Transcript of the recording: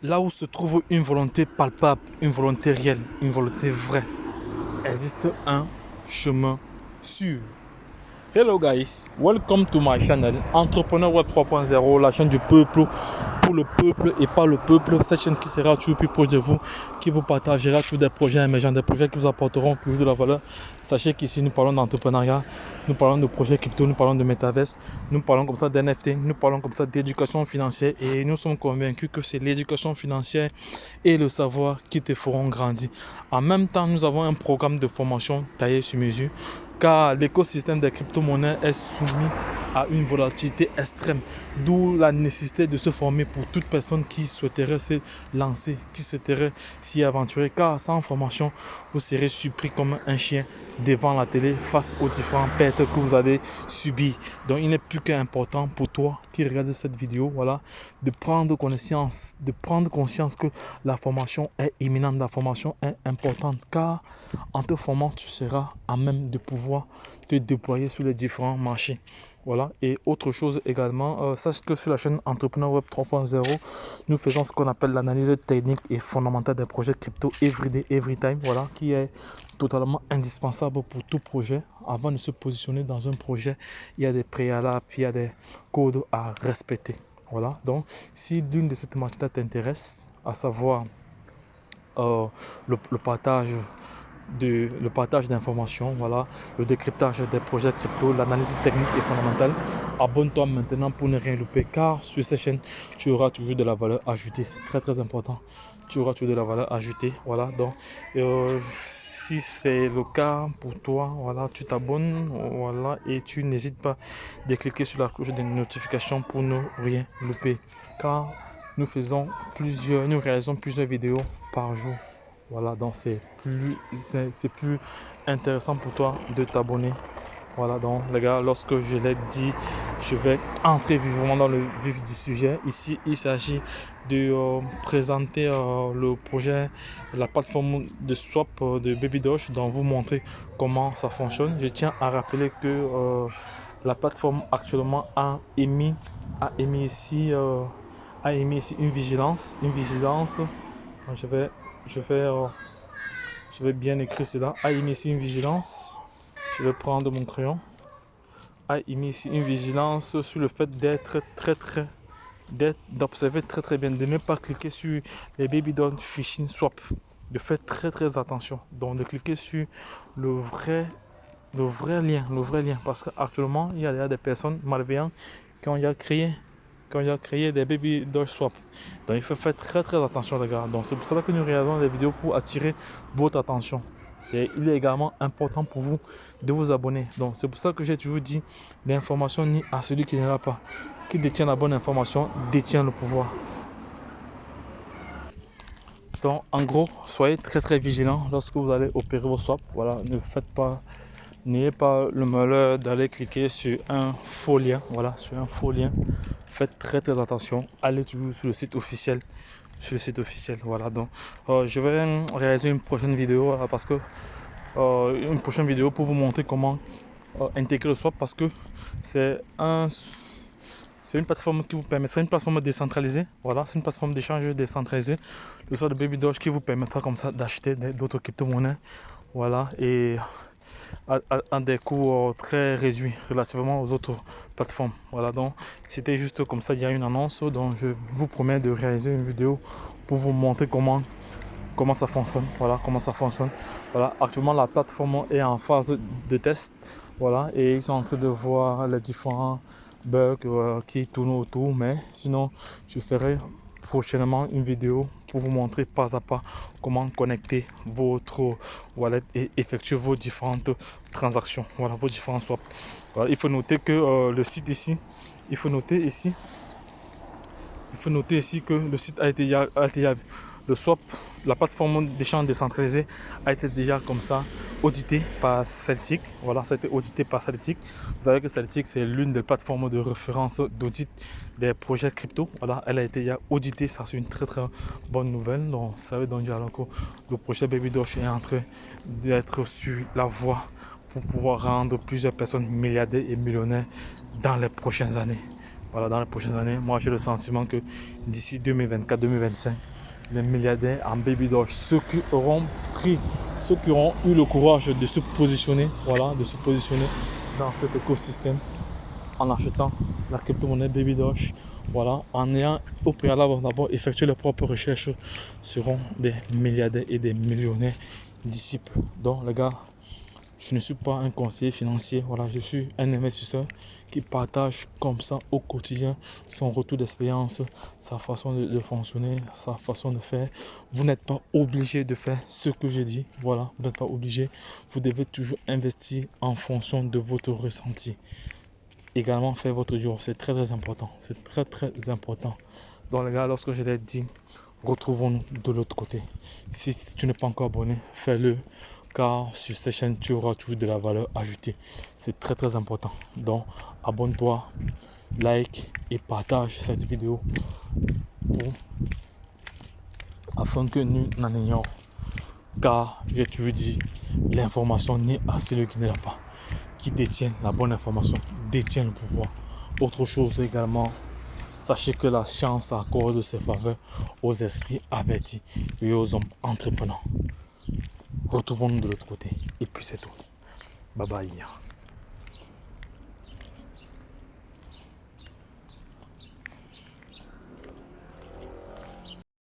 Là où se trouve une volonté palpable, une volonté réelle, une volonté vraie, existe un chemin sûr. Hello guys, welcome to my channel Entrepreneur Web 3.0, la chaîne du peuple pour le peuple et par le peuple. Cette chaîne qui sera toujours plus proche de vous, qui vous partagera tous des projets émergents, des projets qui vous apporteront toujours de la valeur. Sachez qu'ici nous parlons d'entrepreneuriat, nous parlons de projets crypto, nous parlons de métaverse, nous parlons comme ça d'NFT, nous parlons comme ça d'éducation financière et nous sommes convaincus que c'est l'éducation financière et le savoir qui te feront grandir. En même temps, nous avons un programme de formation taillé sur mesure car l'écosystème des crypto-monnaies est soumis à une volatilité extrême, d'où la nécessité de se former pour toute personne qui souhaiterait se lancer, qui souhaiterait s'y aventurer, car sans formation, vous serez surpris comme un chien devant la télé face aux différentes pertes que vous allez subir. Donc il n'est plus qu'important pour toi qui regarde cette vidéo, voilà, de prendre conscience que la formation est imminente, la formation est importante, car en te formant, tu seras à même de pouvoir te déployer sur les différents marchés. Voilà, et autre chose également, sache que sur la chaîne Entrepreneur Web 3.0, nous faisons ce qu'on appelle l'analyse technique et fondamentale des projets crypto everyday, everytime, voilà, qui est totalement indispensable pour tout projet. Avant de se positionner dans un projet, il y a des préalables, il y a des codes à respecter. Voilà, donc si l'une de ces thématiques t'intéresse, à savoir le partage d'informations, voilà, le décryptage des projets crypto, l'analyse technique et fondamentale. Abonne-toi maintenant pour ne rien louper, car sur cette chaîne, tu auras toujours de la valeur ajoutée. C'est très très important. Tu auras toujours de la valeur ajoutée. Voilà, donc si c'est le cas pour toi, voilà, tu t'abonnes, voilà, et tu n'hésites pas de cliquer sur la cloche de notification pour ne rien louper, car nous réalisons plusieurs vidéos par jour. Voilà, donc c'est plus intéressant pour toi de t'abonner. Voilà, donc les gars, lorsque je l'ai dit, je vais entrer vivement dans le vif du sujet. Ici, il s'agit de présenter le projet, la plateforme de swap de BabyDoge, donc vous montrer comment ça fonctionne. Je tiens à rappeler que la plateforme actuellement a émis ici une vigilance. Donc, je vais bien écrire cela. A émis ici une vigilance. Je vais prendre mon crayon. A émis ici une vigilance sur le fait d'observer très bien, de ne pas cliquer sur les BabyDoge phishing swap, de faire très attention, donc de cliquer sur le vrai lien, parce qu'actuellement il y a des personnes malveillantes qui ont créé des BabyDoge swap. Donc il faut faire très attention les gars. Donc c'est pour cela que nous réalisons des vidéos pour attirer votre attention. Il est également important pour vous de vous abonner. Donc c'est pour ça que j'ai toujours dit, l'information ni à celui qui ne l'a pas. Qui détient la bonne information détient le pouvoir. Donc en gros, soyez très vigilant lorsque vous allez opérer vos swaps. Voilà, n'ayez pas le malheur d'aller cliquer sur un faux lien. Voilà, sur un faux lien. Faites très attention. Allez toujours sur le site officiel. Voilà, donc je vais réaliser une prochaine vidéo, voilà, parce que une prochaine vidéo pour vous montrer comment intégrer le swap, parce que c'est une plateforme qui vous permet, c'est une plateforme décentralisée, voilà, c'est une plateforme d'échange décentralisée, le swap de BabyDoge qui vous permettra comme ça d'acheter d'autres crypto-monnaies, voilà, et à des coûts très réduits relativement aux autres plateformes. Voilà, donc c'était juste comme ça, il y a une annonce, donc je vous promets de réaliser une vidéo pour vous montrer comment ça fonctionne. Voilà, comment ça fonctionne. Voilà, actuellement la plateforme est en phase de test, voilà, et ils sont en train de voir les différents bugs qui tournent autour, mais sinon je ferai prochainement une vidéo pour vous montrer pas à pas comment connecter votre wallet et effectuer vos différentes transactions, voilà, vos différents swaps. Voilà, il faut noter que le site ici, il faut noter ici que le site a été le swap, la plateforme d'échange décentralisée a été déjà comme ça audité par Celtic. Voilà, ça a été audité par Celtic. Vous savez que Celtic, c'est l'une des plateformes de référence d'audit des projets crypto. Voilà, elle a été auditée, ça c'est une très bonne nouvelle. Donc, ça veut donc dire que le projet BabyDoge est en train d'être sur la voie pour pouvoir rendre plusieurs personnes milliardaires et millionnaires dans les prochaines années. Voilà, dans les prochaines années, moi j'ai le sentiment que d'ici 2024-2025, les milliardaires en baby doge, ceux qui auront eu le courage de se positionner, voilà, de se positionner dans cet écosystème en achetant la crypto-monnaie baby doge, voilà, en ayant au préalable d'abord effectué leurs propres recherches, seront des milliardaires et des millionnaires d'ici peu. Donc les gars, je ne suis pas un conseiller financier, voilà, je suis un investisseur qui partage comme ça au quotidien son retour d'expérience, sa façon de fonctionner, sa façon de faire. Vous n'êtes pas obligé de faire ce que j'ai dit, voilà, vous n'êtes pas obligé. Vous devez toujours investir en fonction de votre ressenti. Également faire votre jour, c'est très important, c'est très important. Donc les gars, lorsque je l'ai dit, retrouvons-nous de l'autre côté. Si tu n'es pas encore abonné, fais-le, car sur cette chaîne tu auras toujours de la valeur ajoutée. C'est très important. Donc abonne-toi, like et partage cette vidéo afin que nous n'en ayons, car j'ai toujours dit, l'information n'est à celui qui ne l'a pas. Qui détient la bonne information détient le pouvoir. Autre chose également, sachez que la chance accorde ses faveurs aux esprits avertis et aux hommes entreprenants. Retrouvons-nous de l'autre côté. Et puis c'est tout. Bye bye.